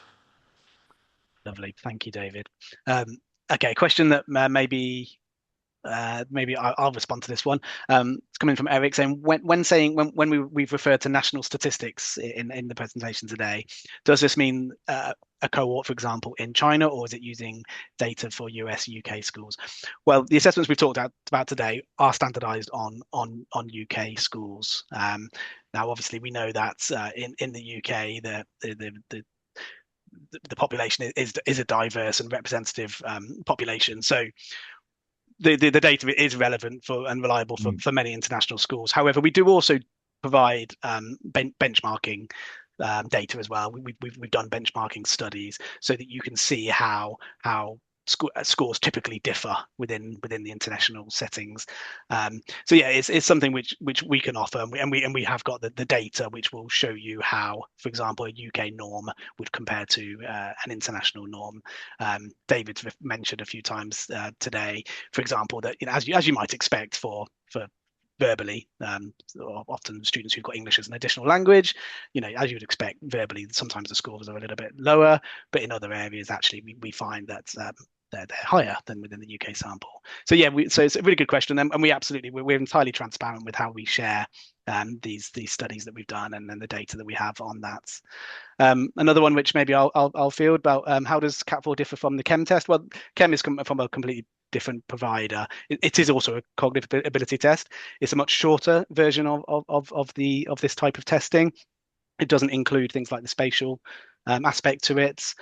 Lovely. Thank you, David. Okay, question that maybe I'll respond to this one. It's coming from Eric saying, when we've referred to national statistics in the presentation today, does this mean a cohort, for example, in China, or is it using data for US, UK schools? Well, the assessments we've talked about today are standardized on UK schools. Now, obviously, we know that in the UK, the population is a diverse and representative population. So the data is relevant and reliable for many international schools. However, we do also provide benchmarking data as well. We've done benchmarking studies so that you can see how scores typically differ within the international settings. So yeah, it's something which we can offer, and we have got the data which will show you how, for example, a UK norm would compare to an international norm. David's mentioned a few times today, for example, that as you might expect for verbally, often students who've got English as an additional language, as you would expect, verbally sometimes the scores are a little bit lower, but in other areas actually we find that they're higher than within the UK sample. So yeah, so it's a really good question, and we're entirely transparent with how we share these studies that we've done and then the data that we have on that. Another one which maybe I'll field about, how does CAT 4 differ from the Chem test? Well, Chem is from a completely different provider. It is also a cognitive ability test. It's a much shorter version of this type of testing. It doesn't include things like the spatial aspect to it.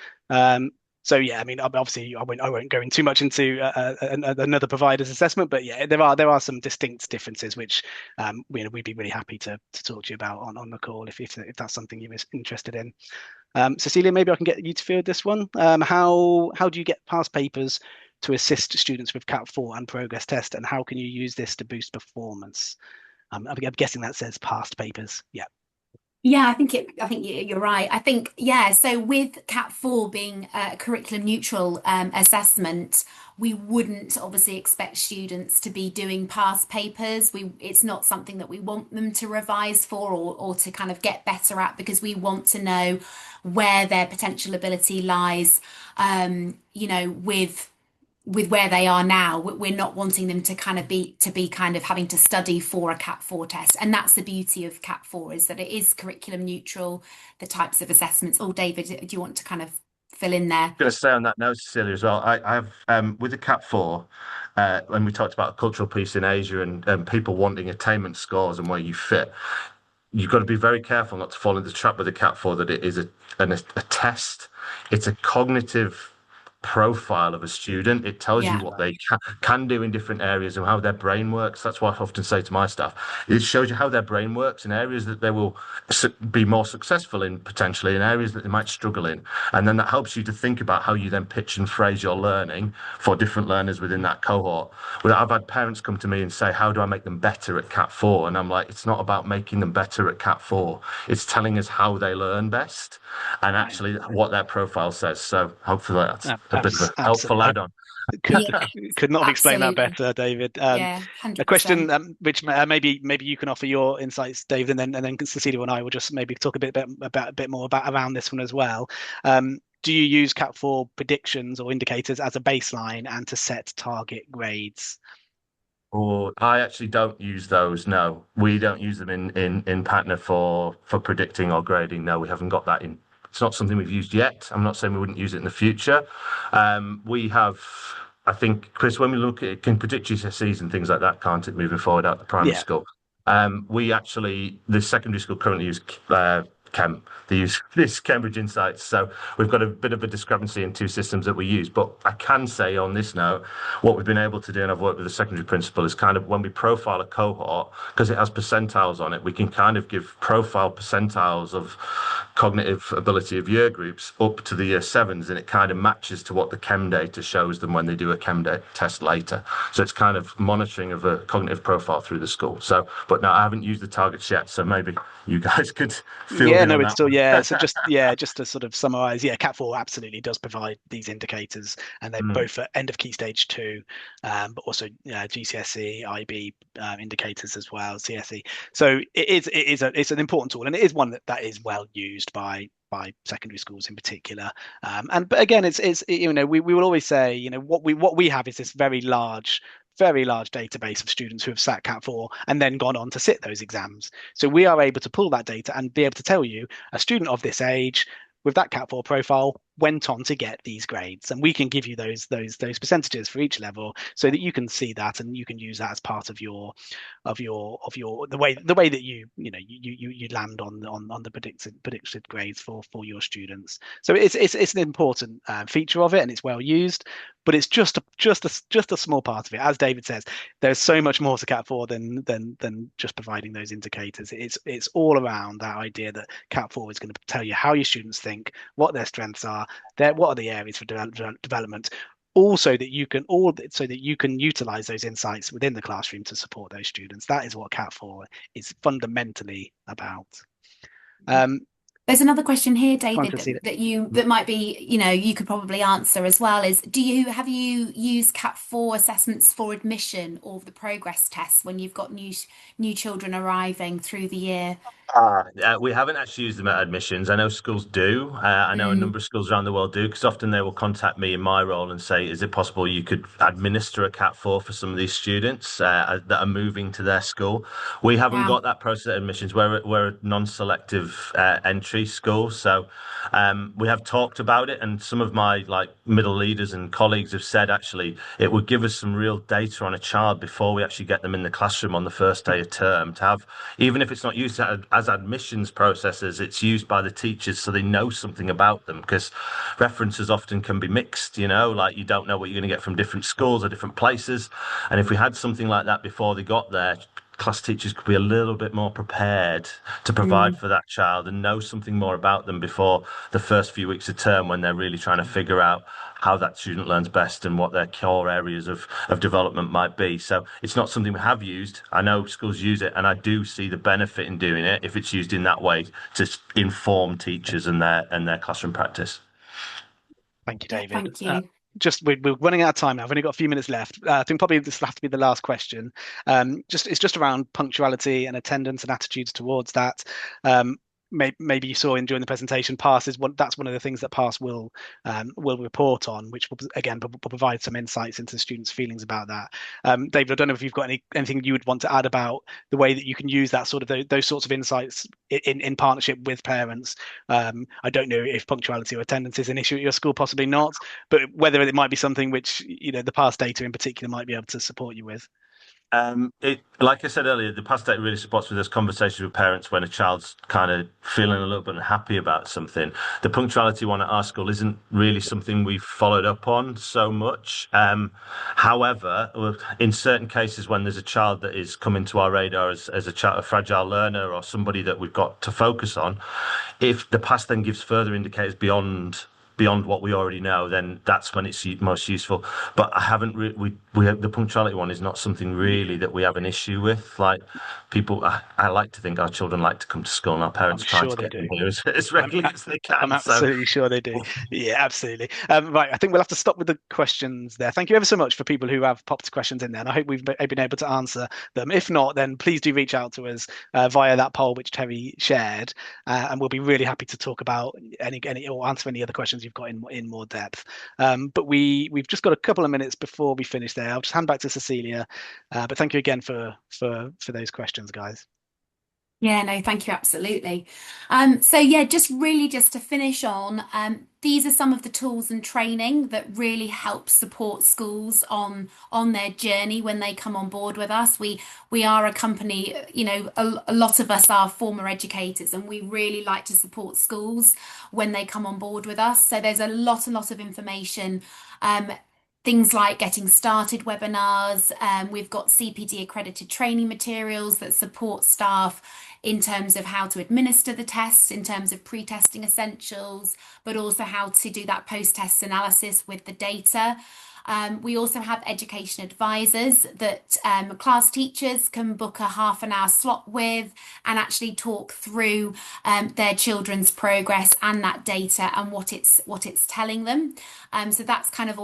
So yeah, I mean, obviously, I won't go in too much into another provider's assessment, but yeah, there are some distinct differences which we'd be really happy to talk to you about on the call if that's something you're interested in. Cecilia, maybe I can get you to field this one. How do you get past papers to assist students with Cat 4 and progress test, and how can you use this to boost performance? I'm guessing that says past papers. Yeah. Yeah, I think you're right. I think, yeah, so with Cat 4 being a curriculum neutral assessment, we wouldn't obviously expect students to be doing past papers. It's not something that we want them to revise for or to kind of get better at, because we want to know where their potential ability lies, with where they are now. We're not wanting them to be kind of having to study for a Cat 4 test. And that's the beauty of Cat 4, is that it is curriculum neutral, the types of assessments. Oh, David, do you want to kind of fill in there? Going to say on that note, Cecilia, as well. I have with the Cat 4, when we talked about a cultural piece in Asia and people wanting attainment scores and where you fit, you've got to be very careful not to fall into the trap with the Cat 4 that it is a test. It's a cognitive profile of a student. It tells you Yeah. what they can do in different areas and how their brain works. That's what I often say to my staff. It shows you how their brain works in areas that they will be more successful in, potentially in areas that they might struggle in. And then that helps you to think about how you then pitch and phrase your learning for different learners within that cohort. Well, I've had parents come to me and say, how do I make them better at Cat 4? And I'm like, it's not about making them better at Cat 4. It's telling us how they learn best and actually what their profile says. So hopefully that's a bit of a helpful Absolutely. add-on. Could Yeah, could not have explained that absolutely. better, David. Yeah, A question 100%. which maybe you can offer your insights, David, and then Cecilia and I will just maybe talk a bit more about around this one as well. Do you use Cat 4 predictions or indicators as a baseline and to set target grades? Or I actually don't use those. No, we don't use them in Patna for predicting or grading. No, we haven't got that in. It's not something we've used yet. I'm not saying we wouldn't use it in the future. We have, I think, Chris, when we look at it, can predict GCSEs and things like that, can't it, moving forward out the primary Yeah, school? We actually, the secondary school currently use Chem. They use this Cambridge Insights. So we've got a bit of a discrepancy in two systems that we use. But I can say on this note, what we've been able to do, and I've worked with the secondary principal, is kind of when we profile a cohort, because it has percentiles on it, we can kind of give profile percentiles of cognitive ability of year groups up to the year sevens, and it kind of matches to what the chem data shows them when they do a chem test later. So it's kind of monitoring of a cognitive profile through the school. So, but no, I haven't used the targets yet, so maybe you guys could field yeah, in no, on it's that still one. yeah. So just to sort of summarize, yeah, Cat 4 absolutely does provide these indicators, and they're Mm. both at end of key stage 2, but also GCSE, IB indicators as well, CSE. So it's an important tool, and it is one that is well used by secondary schools in particular. But again, it's we will always say, what we have is this very large database of students who have sat Cat 4 and then gone on to sit those exams. So we are able to pull that data and be able to tell you a student of this age with that Cat 4 profile went on to get these grades, and we can give you those percentages for each level so that you can see that and you can use that as part of your the way that you land on the predicted grades for your students. So it's an important feature of it, and it's well used, but it's just a small part of it. As David says, there's so much more to Cat 4 than just providing those indicators. It's all around that idea that Cat 4 is going to tell you how your students think, what their strengths are, what are the areas for development, also so that you can utilize those insights within the classroom to support those students. That is what Cat 4 is fundamentally about. There's another question here, Go on, David, Cecilia. that might be, you could probably answer as well, is have you used Cat 4 assessments for admission or the progress tests when you've got new children arriving through the year? We haven't actually used them at admissions. I know schools do. I know a Mm, number of schools around the world do, because often they will contact me in my role and say, "Is it possible you could administer a Cat 4 for some of these students that are moving to their school?" We haven't wow. got that process at admissions. We're a non-selective entry school, so we have talked about it, and some of my middle leaders and colleagues have said actually it would give us some real data on a child before we actually get them in the classroom on the first day of term to have, even if it's not used at as admissions processes, it's used by the teachers so they know something about them, because references often can be mixed, like you don't know what you're going to get from different schools or different places. And if we had something like that before they got there, class teachers could be a little bit more prepared to provide for that child and know something more about them before the first few weeks of term, when they're really trying to figure out how that student learns best and what their core areas of development might be. So it's not something we have used. I know schools use it, and I do see the benefit in doing it if it's used in that way to inform teachers and their classroom practice. Thank you, Yeah, David. thank you. We're running out of time now. I've only got a few minutes left. I think probably this will have to be the last question. It's just around punctuality and attendance and attitudes towards that. Maybe you saw during the presentation, that's one of the things that PASS will report on, which will again will provide some insights into the students' feelings about that. David, I don't know if you've got anything you would want to add about the way that you can use that sort of those sorts of insights in partnership with parents. I don't know if punctuality or attendance is an issue at your school, possibly not, but whether it might be something which the PASS data in particular might be able to support you with. Like I said earlier, the past date really supports with those conversations with parents when a child's kind of feeling a little bit unhappy about something. The punctuality one at our school isn't really something we've followed up on so much. However, in certain cases, when there's a child that is coming to our radar as a fragile learner or somebody that we've got to focus on, if the past then gives further indicators beyond what we already know, then that's when it's most useful. But I haven't we have, the punctuality one is not something really that we have an issue with. Like people, I like to think our children like to come to school, and our parents try to get them here as regularly as they can. I'm absolutely sure they do. Yeah, absolutely. Right, I think we'll have to stop with the questions there. Thank you ever so much for people who have popped questions in there, and I hope we've been able to answer them. If not, then please do reach out to us via that poll which Terry shared, and we'll be really happy to talk about any or answer any other questions you've got in more depth. But we've just got a couple of minutes before we finish there. I'll just hand back to Cecilia, but thank you again for those questions, guys. Yeah, no, thank you, absolutely. So yeah, just to finish on, these are some of the tools and training that really help support schools on their journey when they come on board with us. We are a company, a lot of us are former educators, and we really like to support schools when they come on board with us. So there's a lot of information. Things like getting started webinars. We've got CPD accredited training materials that support staff in terms of how to administer the tests, in terms of pre-testing essentials, but also how to do that post-test analysis with the data. We also have education advisors that class teachers can book a half-an-hour slot with and actually talk through their children's progress and that data and what it's telling them. So that's kind of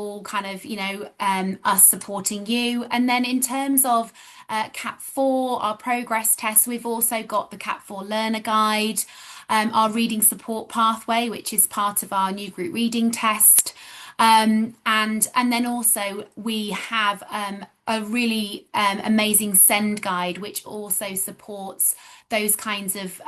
us supporting you. And then in terms of CAP 4, our progress tests, we've also got the CAP 4 learner guide, our reading support pathway, which is part of our new group reading test. And then also we have a really amazing send guide, which also supports those kinds of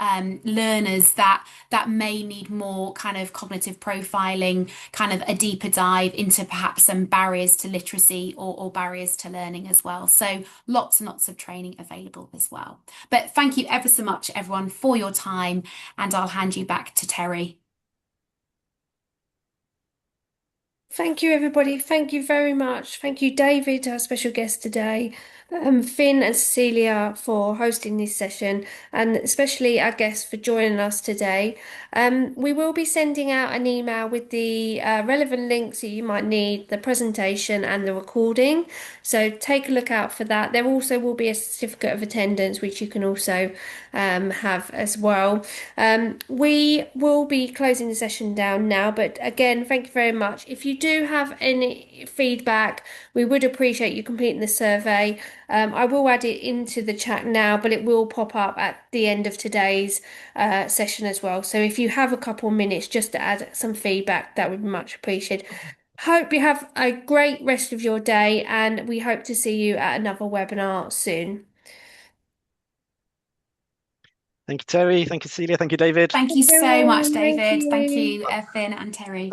learners that may need more kind of cognitive profiling, kind of a deeper dive into perhaps some barriers to literacy or barriers to learning as well. So lots and lots of training available as well. But thank you ever so much, everyone, for your time, and I'll hand you back to Terry. Thank you, everybody. Thank you very much. Thank you, David, our special guest today, Finn and Cecilia for hosting this session, and especially our guests for joining us today. We will be sending out an email with the relevant links that you might need, the presentation and the recording. So take a look out for that. There also will be a certificate of attendance, which you can also have as well. We will be closing the session down now, but again, thank you very much. If you do have any feedback, we would appreciate you completing the survey. I will add it into the chat now, but it will pop up at the end of today's session as well. So if you have a couple of minutes just to add some feedback, that would be much appreciated. Hope you have a great rest of your day, and we hope to see you at another webinar soon. Thank you, Terry. Thank you, Cecilia. Thank you, David. Thank you so much, Thank David. you. Thank you, Finn and Terry.